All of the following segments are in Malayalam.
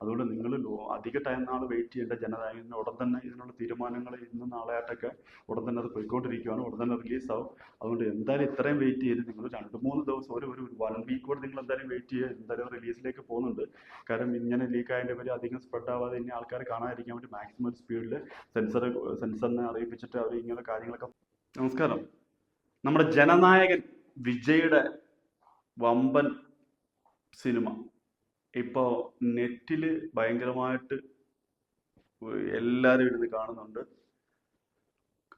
അതുകൊണ്ട് നിങ്ങൾ അധിക ടൈം നാൾ വെയിറ്റ് ചെയ്യേണ്ട. ജനനായകന് ഉടൻ തന്നെ ഇതിനുള്ള തീരുമാനങ്ങൾ ഇന്ന് നാളെയായിട്ടൊക്കെ ഉടൻ തന്നെ അത് പോയിക്കൊണ്ടിരിക്കുകയാണ്, ഉടൻ തന്നെ റിലീസാവും. അതുകൊണ്ട് എന്തായാലും ഇത്രയും വെയിറ്റ് ചെയ്ത് നിങ്ങൾ 2-3 ദിവസം, ഒരു 1 വീക്ക് കൂടെ നിങ്ങൾ എന്തായാലും വെയിറ്റ് ചെയ്യുക. എന്തായാലും റിലീസിലേക്ക് പോകുന്നുണ്ട്. കാരണം ഇങ്ങനെ ലീക്ക് ആയതിൻ്റെ പേര് അധികം സ്പ്രെഡ് ആവാതെ ഇനി ആൾക്കാർ കാണാതിരിക്കാൻ വേണ്ടി മാക്സിമം സ്പീഡിൽ സെൻസറിനെ അറിയിപ്പിച്ചിട്ട് അവർ ഇങ്ങനെ കാര്യങ്ങളൊക്കെ. നമസ്കാരം. നമ്മുടെ ജനനായകൻ വിജയുടെ വമ്പൻ സിനിമ ഇപ്പോൾ നെറ്റിൽ ഭയങ്കരമായിട്ട് എല്ലാവരും ഇരുന്ന് കാണുന്നുണ്ട്.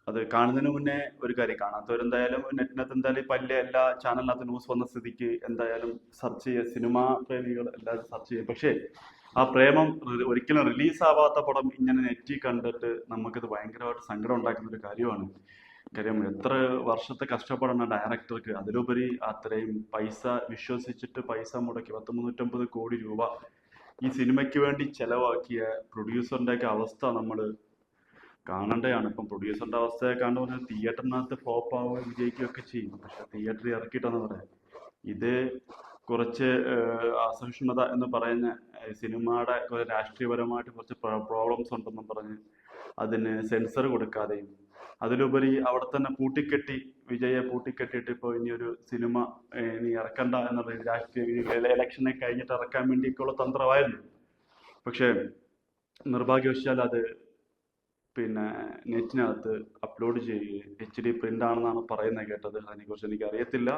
അത് കാണുന്നതിന് മുന്നേ ഒരു കാര്യം, കാണാത്തവരെന്തായാലും നെറ്റിനകത്ത് എന്തായാലും ഇപ്പം എല്ലാ ചാനലിനകത്ത് ന്യൂസ് വന്ന സ്ഥിതിക്ക് എന്തായാലും സെർച്ച് ചെയ്യുക. സിനിമാ പ്രേമികൾ എല്ലാവരും സെർച്ച് ചെയ്യും. പക്ഷേ ആ പ്രേമം ഒരിക്കലും റിലീസാവാത്ത പടം ഇങ്ങനെ നെറ്റിൽ കണ്ടിട്ട് നമുക്കിത് ഭയങ്കരമായിട്ട് സങ്കടം ഉണ്ടാക്കുന്ന ഒരു കാര്യമാണ്. കാര്യം എത്ര വർഷത്തെ കഷ്ടപ്പാടാണ് ഡയറക്ടർക്ക്. അതിലുപരി അത്രയും പൈസ വിശ്വസിച്ചിട്ട് പൈസ മുടക്കി 350 കോടി രൂപ ഈ സിനിമയ്ക്ക് വേണ്ടി ചെലവാക്കിയ പ്രൊഡ്യൂസറിൻ്റെയൊക്കെ അവസ്ഥ നമ്മൾ കാണേണ്ടതാണ്. ഇപ്പം പ്രൊഡ്യൂസറിൻ്റെ അവസ്ഥയെ കണ്ടു പറഞ്ഞാൽ തിയേറ്ററിനകത്ത് ഫ്ലോപ്പ് ആവുകയും വിജയിക്കുകയൊക്കെ ചെയ്യും. പക്ഷെ തിയേറ്ററിൽ ഇറക്കിയിട്ടെന്ന് പറയാം. ഇത് കുറച്ച് അസഹിഷ്ണുത എന്ന് പറയുന്ന സിനിമയുടെ രാഷ്ട്രീയപരമായിട്ട് കുറച്ച് പ്രോബ്ലംസ് ഉണ്ടെന്നും പറഞ്ഞ് അതിന് സെൻസർ കൊടുക്കാതെയും, അതിലുപരി അവിടെ തന്നെ പൂട്ടിക്കെട്ടി, വിജയെ പൂട്ടിക്കെട്ടിയിട്ട് ഇപ്പോൾ ഇനിയൊരു സിനിമ ഇനി ഇറക്കണ്ട എന്നുള്ള രാഷ്ട്രീയ ഇലക്ഷനെ കഴിഞ്ഞിട്ട് ഇറക്കാൻ വേണ്ടിയൊക്കെയുള്ള തന്ത്രമായിരുന്നു. പക്ഷേ നിർഭാഗ്യവശാൽ അത് പിന്നെ നെറ്റിനകത്ത് അപ്ലോഡ് ചെയ്യുകയും HD പ്രിൻ്റ് ആണെന്നാണ് പറയുന്നത് കേട്ടത്. അതിനെക്കുറിച്ച് എനിക്ക് അറിയത്തില്ല.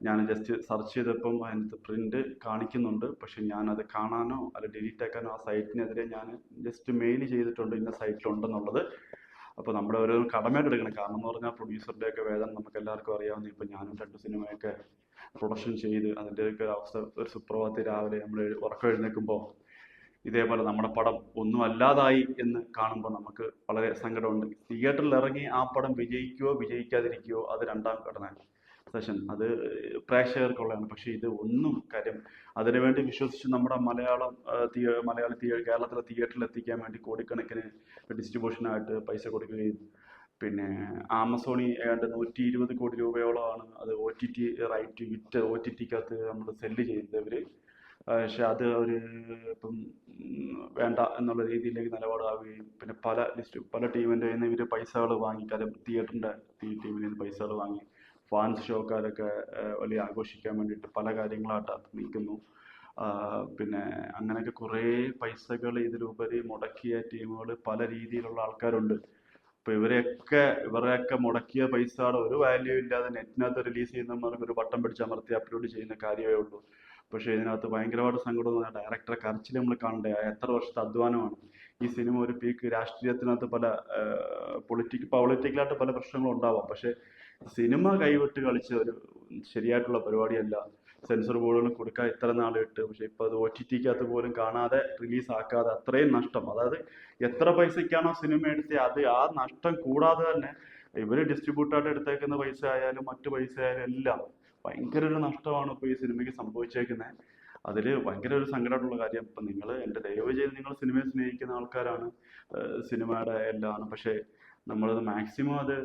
ഞാൻ ജസ്റ്റ് സെർച്ച് ചെയ്തപ്പം അതിനകത്ത് പ്രിൻ്റ് കാണിക്കുന്നുണ്ട്. പക്ഷെ ഞാനത് കാണാനോ അല്ല ഡിലീറ്റ് ആക്കാനോ ആ സൈറ്റിനെതിരെ ഞാൻ ജസ്റ്റ് മെയിൽ ചെയ്തിട്ടുണ്ട് ഇന്ന സൈറ്റിലുണ്ടെന്നുള്ളത്. അപ്പോൾ നമ്മുടെ ഓരോ കടമയായിട്ട് എടുക്കണം. കാരണം എന്ന് പറഞ്ഞാൽ പ്രൊഡ്യൂസറുടെയൊക്കെ വേദന നമുക്ക് എല്ലാവർക്കും അറിയാവുന്ന. ഇപ്പം ഞാനും 2 സിനിമയൊക്കെ പ്രൊഡക്ഷൻ ചെയ്ത് അതിൻ്റെയൊക്കെ അവസ്ഥ, ഒരു സുപ്രഭാതത്തിൽ രാവിലെ നമ്മൾ ഉറക്കം എഴുന്നേൽക്കുമ്പോൾ ഇതേപോലെ നമ്മുടെ പടം ഒന്നും അല്ലാതായി എന്ന് കാണുമ്പോൾ നമുക്ക് വളരെ സങ്കടമുണ്ട്. തിയേറ്ററിൽ ഇറങ്ങി ആ പടം വിജയിക്കുകയോ വിജയിക്കാതിരിക്കുകയോ അത് രണ്ടാം ഘടന സെഷൻ, അത് പ്രേക്ഷകർക്കുള്ളതാണ്. പക്ഷേ ഇത് ഒന്നും കാര്യം അതിനുവേണ്ടി വിശ്വസിച്ച് നമ്മുടെ കേരളത്തിലെ തിയേറ്ററിൽ എത്തിക്കാൻ വേണ്ടി കോടിക്കണക്കിന് ഡിസ്ട്രിബ്യൂഷനായിട്ട് പൈസ കൊടുക്കുകയും, പിന്നെ ആമസോണി ഏതാണ്ട് 120 കോടി രൂപയോളമാണ് അത് OTT റൈറ്റ് വിറ്റ് OTTക്കകത്ത് നമ്മൾ സെല്ല് ചെയ്യുന്നത് ഇവർ. പക്ഷെ അത് ഒരു ഇപ്പം വേണ്ട എന്നുള്ള രീതിയിലേക്ക് നിലപാടാവുകയും, പിന്നെ പല ടീമിൻ്റെ കയ്യിൽ നിന്ന് ഇവർ പൈസകൾ വാങ്ങി, കാര്യം തിയേറ്ററിൻ്റെ ടീമിൽ നിന്ന് പൈസകൾ വാങ്ങി ഫാൻസ് ഷോക്കാരൊക്കെ വലിയ ആഘോഷിക്കാൻ വേണ്ടിയിട്ട് പല കാര്യങ്ങളായിട്ട് നീക്കുന്നു. പിന്നെ അങ്ങനെയൊക്കെ കുറേ പൈസകൾ ഇതിലുപരി മുടക്കിയ ടീമുകൾ പല രീതിയിലുള്ള ആൾക്കാരുണ്ട്. അപ്പോൾ ഇവരെയൊക്കെ മുടക്കിയ പൈസയുടെ ഒരു വാല്യൂ ഇല്ലാതെ നെറ്റിനകത്ത് റിലീസ് ചെയ്യുന്നവർക്ക് ഒരു ബട്ടൺ പിടിച്ചമർത്തി അപ്ലോഡ് ചെയ്യുന്ന കാര്യമേ ഉള്ളൂ. പക്ഷേ ഇതിനകത്ത് ഭയങ്കരമായിട്ട് സങ്കടം തോന്നുന്ന ഡയറക്ടറെ കരച്ചിൽ നമ്മൾ കാണണ്ടേ. എത്ര വർഷത്തെ അധ്വാനമാണ് ഈ സിനിമ. ഒരു പീക്ക് രാഷ്ട്രീയത്തിനകത്ത് പൊളിറ്റിക്കലായിട്ട് പല പ്രശ്നങ്ങളും ഉണ്ടാവാം. പക്ഷേ സിനിമ കൈവിട്ട് കളിച്ച ഒരു ശരിയായിട്ടുള്ള പരിപാടിയല്ല. സെൻസർ ബോർഡുകൾ കൊടുക്കാൻ ഇത്ര നാളിട്ട്, പക്ഷെ ഇപ്പോൾ അത് OTTക്കകത്ത് പോലും കാണാതെ റിലീസാക്കാതെ അത്രയും നഷ്ടം. അതായത് എത്ര പൈസയ്ക്കാണോ സിനിമ എടുത്തത് അത് ആ നഷ്ടം കൂടാതെ തന്നെ ഇവർ ഡിസ്ട്രിബ്യൂട്ടായിട്ട് എടുത്തേക്കുന്ന പൈസ ആയാലും മറ്റു പൈസ ആയാലും എല്ലാം ഭയങ്കര ഒരു നഷ്ടമാണ് ഇപ്പോൾ ഈ സിനിമയ്ക്ക് സംഭവിച്ചേക്കുന്നത്. അതിൽ ഭയങ്കര ഒരു സങ്കടമുള്ള കാര്യം. ഇപ്പം നിങ്ങൾ എൻ്റെ ദയവ് ചെയ്ത് നിങ്ങൾ സിനിമയെ സ്നേഹിക്കുന്ന ആൾക്കാരാണ്, സിനിമയുടെ എല്ലാമാണ്. പക്ഷേ നമ്മളത് മാക്സിമം അത്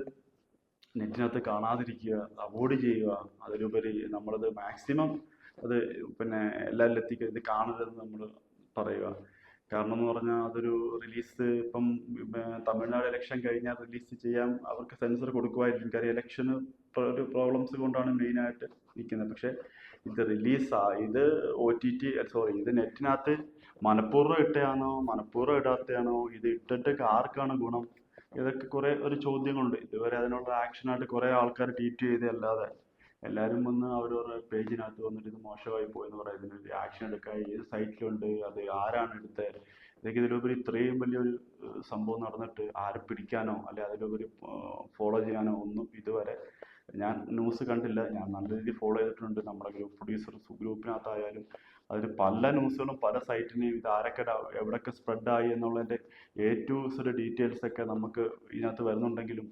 നെറ്റിനകത്ത് കാണാതിരിക്കുക, അവോയ്ഡ് ചെയ്യുക. അതിലുപരി നമ്മളത് മാക്സിമം അത് പിന്നെ എല്ലാവരിലും എത്തിക്കുക, ഇത് കാണരുതെന്ന് നമ്മൾ പറയുക. കാരണം എന്ന് പറഞ്ഞാൽ അതൊരു റിലീസ് ഇപ്പം തമിഴ്നാട് ഇലക്ഷൻ കഴിഞ്ഞാൽ റിലീസ് ചെയ്യാൻ അവർക്ക് സെൻസർ കൊടുക്കുമായിരിക്കും. കാര്യം ഇലക്ഷന് ഒരു പ്രോബ്ലംസ് കൊണ്ടാണ് മെയിനായിട്ട് നിൽക്കുന്നത്. പക്ഷേ ഇത് ഇത് നെറ്റിനകത്ത് മനഃപൂർവ്വം ഇട്ടയാണോ മനഃപൂർവ്വം ഇടാത്തയാണോ, ഇത് ഇട്ടിട്ട് ആർക്കാണ് ഗുണം, ഇതൊക്കെ കുറേ ഒരു ചോദ്യങ്ങളുണ്ട്. ഇതുവരെ അതിനുള്ള ആക്ഷനായിട്ട് കുറേ ആൾക്കാർ ട്വീറ്റ് ചെയ്തല്ലാതെ എല്ലാവരും വന്ന് അവരവരുടെ പേജിനകത്ത് വന്നിട്ട് ഇത് മോശമായി പോയെന്ന് പറയുന്നത്, ഇതിന് ആക്ഷൻ എടുക്കാൻ ഏത് സൈറ്റിലുണ്ട്, അത് ആരാണ് എടുത്തത്, ഇതൊക്കെ ഇതിലുപരി ഇത്രയും വലിയൊരു സംഭവം നടന്നിട്ട് ആരെ പിടിക്കാനോ അല്ലെ അതിലുപരി ഫോളോ ചെയ്യാനോ ഒന്നും ഇതുവരെ ഞാൻ ന്യൂസ് കണ്ടില്ല. ഞാൻ നല്ല രീതിയിൽ ഫോളോ ചെയ്തിട്ടുണ്ട്. നമ്മുടെ പ്രൊഡ്യൂസേഴ്സ് ഗ്രൂപ്പിനകത്തായാലും അതിൽ പല ന്യൂസുകളും പല സൈറ്റിനെയും ഇത് ആരൊക്കെ എവിടെയൊക്കെ സ്പ്രെഡായി എന്നുള്ളതിൻ്റെ A to Z ഡീറ്റെയിൽസ് ഒക്കെ നമുക്ക് ഇതിനകത്ത് വരുന്നുണ്ടെങ്കിലും,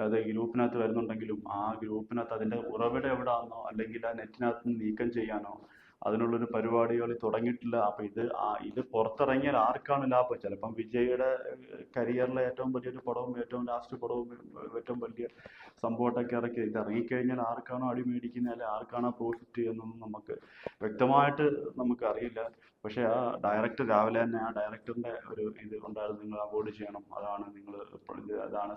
അത് ഗ്രൂപ്പിനകത്ത് വരുന്നുണ്ടെങ്കിലും ആ ഗ്രൂപ്പിനകത്ത് അതിൻ്റെ ഉറവിടം എവിടെയാണെന്നോ അല്ലെങ്കിൽ ആ നെറ്റിനകത്ത് നീക്കം ചെയ്യാനോ അതിനുള്ളൊരു പരിപാടികൾ തുടങ്ങിയിട്ടില്ല. അപ്പോൾ ഇത് പുറത്തിറങ്ങിയാൽ ആർക്കാണ് ലാഭം? ചിലപ്പം വിജയുടെ കരിയറിലെ ഏറ്റവും വലിയൊരു പടവും ഏറ്റവും ലാസ്റ്റ് പടവും ഏറ്റവും വലിയ സംഭവമായിട്ടൊക്കെ ഇറക്കി. ഇത് ഇറങ്ങിക്കഴിഞ്ഞാൽ ആർക്കാണോ അടി മേടിക്കുന്നത്, അല്ലെങ്കിൽ ആർക്കാണോ പ്രോഫിറ്റ് എന്നൊന്നും നമുക്ക് വ്യക്തമായിട്ട് നമുക്ക് അറിയില്ല. പക്ഷേ ആ ഡയറക്ടർ രാവിലെ തന്നെ ആ ഡയറക്ടറിൻ്റെ ഒരു ഇത് ഉണ്ടായിരുന്നു, നിങ്ങൾ അവോയ്ഡ് ചെയ്യണം, അതാണ്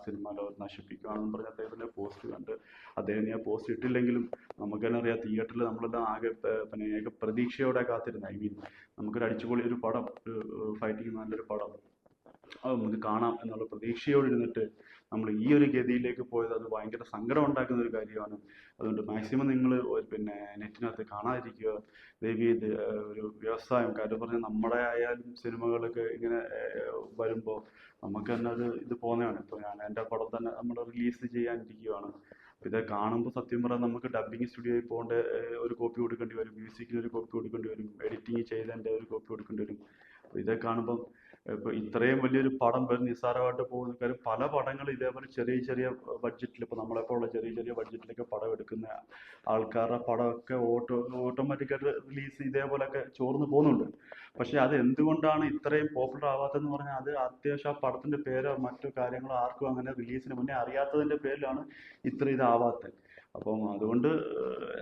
സിനിമ ലോകത്ത് നശിപ്പിക്കുകയാണെന്ന് പറഞ്ഞ അദ്ദേഹത്തിൻ്റെ പോസ്റ്റ് കണ്ട് അദ്ദേഹം ആ പോസ്റ്റ് ഇട്ടില്ലെങ്കിലും നമുക്ക് തന്നെ അറിയാം, തിയേറ്ററിൽ നമ്മളെല്ലാം ആകെ പിന്നെ ഏക പ്രതീക്ഷയോടെ കാത്തിരുന്നത്. നമുക്കൊരു അടിച്ചുപൊളി ഒരു പടം, ഒരു ഫൈറ്റിംഗ് നല്ലൊരു പടം അത് നമുക്ക് കാണാം എന്നുള്ള പ്രതീക്ഷയോടെ ഇരുന്നിട്ട് നമ്മൾ ഈ ഒരു ഗതിയിലേക്ക് പോയത് അത് ഭയങ്കര സങ്കടം ഉണ്ടാക്കുന്ന ഒരു കാര്യമാണ്. അതുകൊണ്ട് മാക്സിമം നിങ്ങൾ പിന്നെ നെറ്റിനകത്ത് കാണാതിരിക്കുക. ദയവ് ചെയ്ത് ഒരു വ്യവസായം, കാര്യം പറഞ്ഞാൽ നമ്മുടെ ആയാലും സിനിമകളൊക്കെ ഇങ്ങനെ വരുമ്പോൾ നമുക്ക് തന്നെ ഒരു ഇത് പോകുന്നതാണ്. ഇപ്പോൾ ഞാൻ എൻ്റെ പടം തന്നെ നമ്മൾ റിലീസ് ചെയ്യാനിരിക്കുകയാണ്. ഇത് കാണുമ്പോൾ സത്യം പറഞ്ഞാൽ നമുക്ക് ഡബ്ബിങ് സ്റ്റുഡിയോയിൽ പോകേണ്ട ഒരു കോപ്പി കൊടുക്കേണ്ടി വരും, മ്യൂസിക്കിന് ഒരു കോപ്പി കൊടുക്കേണ്ടി വരും, എഡിറ്റിങ് ചെയ്തതിൻ്റെ ഒരു കോപ്പി കൊടുക്കേണ്ടി വരും. അപ്പോൾ ഇതൊക്കെ കാണുമ്പം ഇപ്പോൾ ഇത്രയും വലിയൊരു പടം വരും നിസ്സാരമായിട്ട് പോകുന്ന കാര്യം, പല പടങ്ങളും ഇതേപോലെ ചെറിയ ചെറിയ ബഡ്ജറ്റിൽ, ഇപ്പോൾ നമ്മളെപ്പോലുള്ള ചെറിയ ചെറിയ ബഡ്ജറ്റിലൊക്കെ പടം എടുക്കുന്ന ആൾക്കാരുടെ പടമൊക്കെ ഓട്ടോമാറ്റിക്കായിട്ട് റിലീസ് ഇതേപോലെയൊക്കെ ചോർന്ന് പോകുന്നുണ്ട്. പക്ഷേ അത് എന്തുകൊണ്ടാണ് ഇത്രയും പോപ്പുലർ ആവാത്തതെന്ന് പറഞ്ഞാൽ അത് അത്യാവശ്യം ആ പടത്തിൻ്റെ പേരോ മറ്റു കാര്യങ്ങളോ ആർക്കും അങ്ങനെ റിലീസിന് മുന്നേ അറിയാത്തതിൻ്റെ പേരിലാണ് ഇത്ര ഇതാവാത്തത്. അപ്പം അതുകൊണ്ട്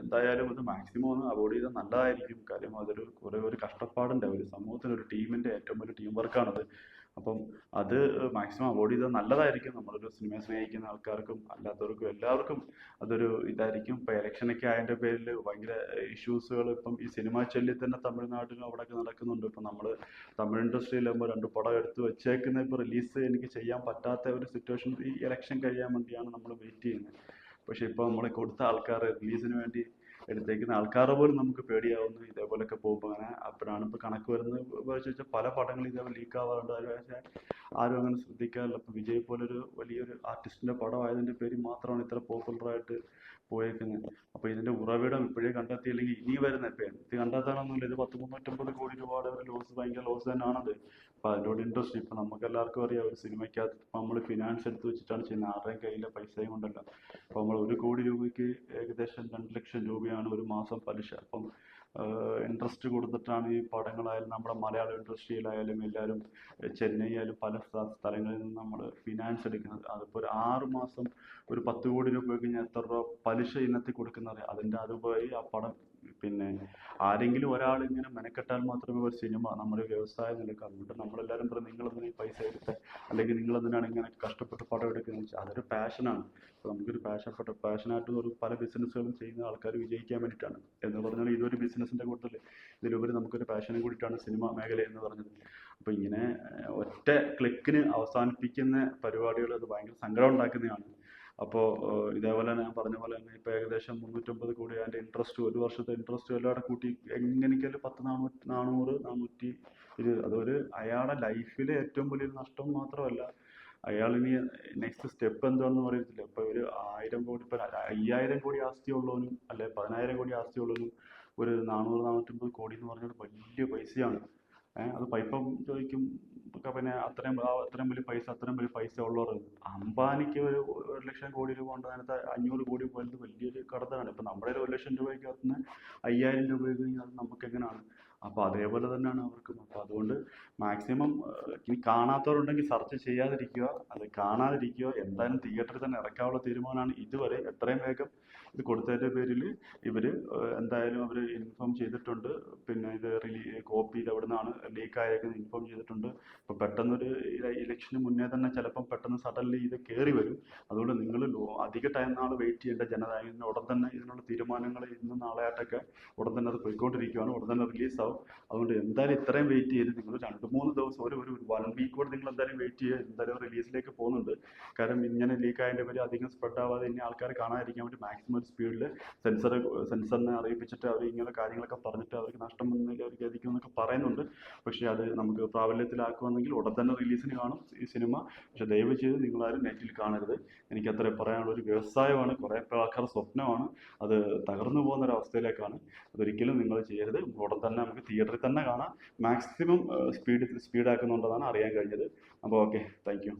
എന്തായാലും ഇത് മാക്സിമം ഒന്ന് അവോയ്ഡ് ചെയ്താൽ നല്ലതായിരിക്കും. കാര്യം അതൊരു കുറേ ഒരു കഷ്ടപ്പാടുണ്ട്, ഒരു സമൂഹത്തിന് ഒരു ടീമിൻ്റെ ഏറ്റവും വലിയ ടീം വർക്കാണത്. അപ്പം അത് മാക്സിമം അവോയ്ഡ് ചെയ്താൽ നല്ലതായിരിക്കും. നമ്മളൊരു സിനിമയെ സ്നേഹിക്കുന്ന ആൾക്കാർക്കും അല്ലാത്തവർക്കും എല്ലാവർക്കും അതൊരു ഇതായിരിക്കും. ഇപ്പോൾ ഇലക്ഷനൊക്കെ ആയതിൻ്റെ പേരിൽ ഭയങ്കര ഇഷ്യൂസുകൾ ഇപ്പം ഈ സിനിമാ ചൊല്ലി തന്നെ തമിഴ്നാട്ടിലും അവിടെയൊക്കെ നടക്കുന്നുണ്ട്. ഇപ്പം നമ്മൾ തമിഴ് ഇൻഡസ്ട്രിയിലാകുമ്പോൾ 2 പടം എടുത്ത് വെച്ചേക്കുന്ന ഇപ്പോൾ റിലീസ് എനിക്ക് ചെയ്യാൻ പറ്റാത്ത ഒരു സിറ്റുവേഷൻ ഈ ഇലക്ഷൻ കഴിയാൻ വേണ്ടിയാണ് നമ്മൾ വെയിറ്റ് ചെയ്യുന്നത്. പക്ഷേ ഇപ്പോൾ നമ്മളെ കൊടുത്ത ആൾക്കാർ റിലീസിന് വേണ്ടി എടുത്തേക്കുന്ന ആൾക്കാരെ പോലും നമുക്ക് പേടിയാവുന്നു ഇതേപോലെയൊക്കെ പോകുമ്പോൾ. അങ്ങനെ അപ്പോഴാണ് ഇപ്പോൾ കണക്ക് വരുന്നത് വെച്ചാൽ പല പടങ്ങളും ഇതേപോലെ ലീക്ക് ആവാറുണ്ട്. അത് പക്ഷേ ആരും അങ്ങനെ ശ്രദ്ധിക്കാറില്ല. ഇപ്പോൾ വിജയ് പോലൊരു വലിയൊരു ആർട്ടിസ്റ്റിൻ്റെ പടമായതിൻ്റെ പേരിൽ മാത്രമാണ് ഇത്ര പോപ്പുലറായിട്ട് പോയേക്കുന്നത്. അപ്പോൾ ഇതിൻ്റെ ഉറവിടം ഇപ്പോഴേ കണ്ടെത്തിയില്ലെങ്കിൽ ഇനി വരുന്ന ഇപ്പം ഇത് കണ്ടെത്താനൊന്നുമില്ല. ഇത് 350 കോടി രൂപയുടെ ഒരു ലോസ്, ഭയങ്കര ലോസ് തന്നെയാണത്. അപ്പോൾ അതിനോട് ഇൻട്രസ്റ്റ് ഇപ്പോൾ നമുക്ക് എല്ലാവർക്കും അറിയാം, ഒരു സിനിമയ്ക്കകത്ത് നമ്മൾ ഫിനാൻസ് എടുത്ത് വെച്ചിട്ടാണ് ചെയ്യുന്നത്, ആരുടെയും കയ്യിലെ പൈസയും കൊണ്ടല്ല. അപ്പോൾ നമ്മൾ 1 കോടി രൂപയ്ക്ക് ഏകദേശം 2 ലക്ഷം രൂപയാണ് ഒരു മാസം പലിശ. അപ്പം ഇൻട്രസ്റ്റ് കൊടുത്തിട്ടാണ് ഈ പടങ്ങളായാലും നമ്മുടെ മലയാള ഇൻഡസ്ട്രിയിലായാലും എല്ലാവരും ചെന്നൈ ആയാലും പല സ്ഥലങ്ങളിൽ നിന്ന് നമ്മൾ ഫിനാൻസ് എടുക്കുന്നത്. അതിപ്പോൾ ഒരു 6 മാസം ഒരു 10 കോടി രൂപ കഴിഞ്ഞാൽ എത്ര രൂപ പലിശ ഇനത്തിൽ കൊടുക്കുന്നത്. അതിൻ്റെ അതുപോയി ആ പടം പിന്നെ ആരെങ്കിലും ഒരാൾ ഇങ്ങനെ മെനക്കെട്ടാൽ മാത്രമേ ഒരു സിനിമ നമ്മുടെ വ്യവസായം നിലനിൽക്കാൻ. അതുകൊണ്ട് നമ്മളെല്ലാവരും പറയും നിങ്ങളെന്തിനാ ഈ പൈസ എടുത്ത്, അല്ലെങ്കിൽ നിങ്ങളെന്തിനാണ് ഇങ്ങനെ കഷ്ടപ്പെട്ട് പടം എടുക്കുന്നത് വെച്ചാൽ അതൊരു പാഷനാണ്. അപ്പോൾ നമുക്കൊരു പാഷനായിട്ട് ഒരു പല ബിസിനസ്സുകളും ചെയ്യുന്ന ആൾക്കാർ വിജയിക്കാൻ വേണ്ടിയിട്ടാണ്. എന്ന് പറഞ്ഞാൽ ഇതൊരു ബിസിനസ്സിൻ്റെ കൂട്ടത്തിൽ ഇതിലുപരി നമുക്കൊരു പാഷനും കൂടിയിട്ടാണ് സിനിമ മേഖല എന്ന് പറഞ്ഞത്. അപ്പോൾ ഇങ്ങനെ ഒറ്റ ക്ലിക്കിന് അവസാനിപ്പിക്കുന്ന പരിപാടികൾ അത് ഭയങ്കര സങ്കടം ഉണ്ടാക്കുന്നതാണ്. അപ്പോൾ ഇതേപോലെ തന്നെ ഞാൻ പറഞ്ഞ പോലെ തന്നെ ഇപ്പോൾ ഏകദേശം 350 കോടി അതിൻ്റെ ഇൻട്രസ്റ്റ്, ഒരു വർഷത്തെ ഇൻട്രസ്റ്റ് എല്ലാം കൂട്ടി എങ്ങനെയൊക്കെയാലും 420 അതൊരു അയാളുടെ ലൈഫിലെ ഏറ്റവും വലിയൊരു നഷ്ടം മാത്രമല്ല, അയാളിനി നെക്സ്റ്റ് സ്റ്റെപ്പ് എന്താണെന്ന് പറയത്തില്ല. ഇപ്പോൾ ഒരു 1000 കോടി, ഇപ്പോൾ 5000 കോടി ആസ്തിയുള്ളവനും അല്ലെ 10000 കോടി ആസ്തിയുള്ളവനും ഒരു 450 കോടി എന്ന് പറഞ്ഞാൽ വലിയ പൈസയാണ്. അത് ഇപ്പം ചോദിക്കും പിന്നെ അത്രയും വലിയ പൈസ ഉള്ളവർ. അംബാനിക്ക് ഒരു 1 ലക്ഷം കോടി രൂപ ഉണ്ട്, അതിനകത്ത് 500 കോടി പോലത്തെ വലിയൊരു കടത്താണ്. ഇപ്പം നമ്മുടെ 1 ലക്ഷം രൂപയ്ക്കകത്ത് നിന്ന് 5000 രൂപ കഴിഞ്ഞാൽ അത് നമുക്ക് എങ്ങനെയാണ്? അപ്പോൾ അതേപോലെ തന്നെയാണ് അവർക്കും. അപ്പോൾ അതുകൊണ്ട് മാക്സിമം ഇനി കാണാത്തവരുണ്ടെങ്കിൽ സെർച്ച് ചെയ്യാതിരിക്കുക, അത് കാണാതിരിക്കുക. എന്തായാലും തിയേറ്ററിൽ തന്നെ ഇറക്കാനുള്ള തീരുമാനമാണ്. ഇതുവരെ എത്രയും വേഗം ഇത് കൊടുത്തതിൻ്റെ പേരിൽ ഇവർ എന്തായാലും അവർ ഇൻഫോം ചെയ്തിട്ടുണ്ട്. പിന്നെ ഇത് കോപ്പി ഇത് എവിടെ നിന്നാണ് ലീക്കായേക്കുന്നത് ഇൻഫോം ചെയ്തിട്ടുണ്ട്. ഇപ്പോൾ പെട്ടെന്നൊരു ഇലക്ഷന് മുന്നേ തന്നെ ചിലപ്പം പെട്ടെന്ന് സഡൻലി ഇത് കയറി വരും. അതുകൊണ്ട് നിങ്ങൾ അധിക നാൾ വെയിറ്റ് ചെയ്യേണ്ട ജനത ഉടൻ തന്നെ ഇതിനുള്ള തീരുമാനങ്ങൾ ഇന്നും നാളെയായിട്ടൊക്കെ ഉടൻ തന്നെ അത് പോയിക്കൊണ്ടിരിക്കുകയാണ്, ഉടൻ തന്നെ റിലീസാവും. അതുകൊണ്ട് എന്തായാലും ഇത്രയും വെയിറ്റ് ചെയ്ത് നിങ്ങൾ 2-3 ദിവസം ഒരു 1 വീക്ക് കൂടെ നിങ്ങൾ എന്തായാലും വെയിറ്റ് ചെയ്യുക. എന്തായാലും റിലീസിലേക്ക് പോകുന്നുണ്ട്. കാരണം ഇങ്ങനെ ലീക്കായതിൻ്റെ പേര് അധികം സ്പ്രെഡ് ആവാതെ ഇനി ആൾക്കാർ കാണാതിരിക്കാൻ വേണ്ടി മാക്സിമം സ്പീഡിൽ സെൻസറിനെ അറിയിപ്പിച്ചിട്ട് അവർ ഇങ്ങനെ കാര്യങ്ങളൊക്കെ പറഞ്ഞിട്ട് അവർക്ക് നഷ്ടം വന്നില്ല അവർ ഗതിക്കും എന്നൊക്കെ പറയുന്നുണ്ട്. പക്ഷേ അത് നമുക്ക് പ്രാബല്യത്തിലാക്കുമെന്നെങ്കിൽ ഉടൻ തന്നെ റിലീസിന് കാണും ഈ സിനിമ. പക്ഷേ ദയവ് ചെയ്ത് നിങ്ങളാരും നെറ്റിൽ കാണരുത്. എനിക്ക് അത്രേ പറയാനുള്ള. ഒരു വ്യവസായമാണ്, കുറേ ആൾക്കാരുടെ സ്വപ്നമാണ്, അത് തകർന്നു പോകുന്ന ഒരവസ്ഥയിലേക്കാണ്. അതൊരിക്കലും നിങ്ങൾ ചെയ്യരുത്. ഉടൻ തന്നെ നമുക്ക് തിയേറ്ററിൽ തന്നെ കാണാം. മാക്സിമം സ്പീഡാക്കുന്നുണ്ടെന്നാണ് അറിയാൻ കഴിഞ്ഞത്. അപ്പോൾ ഓക്കെ, താങ്ക് യു.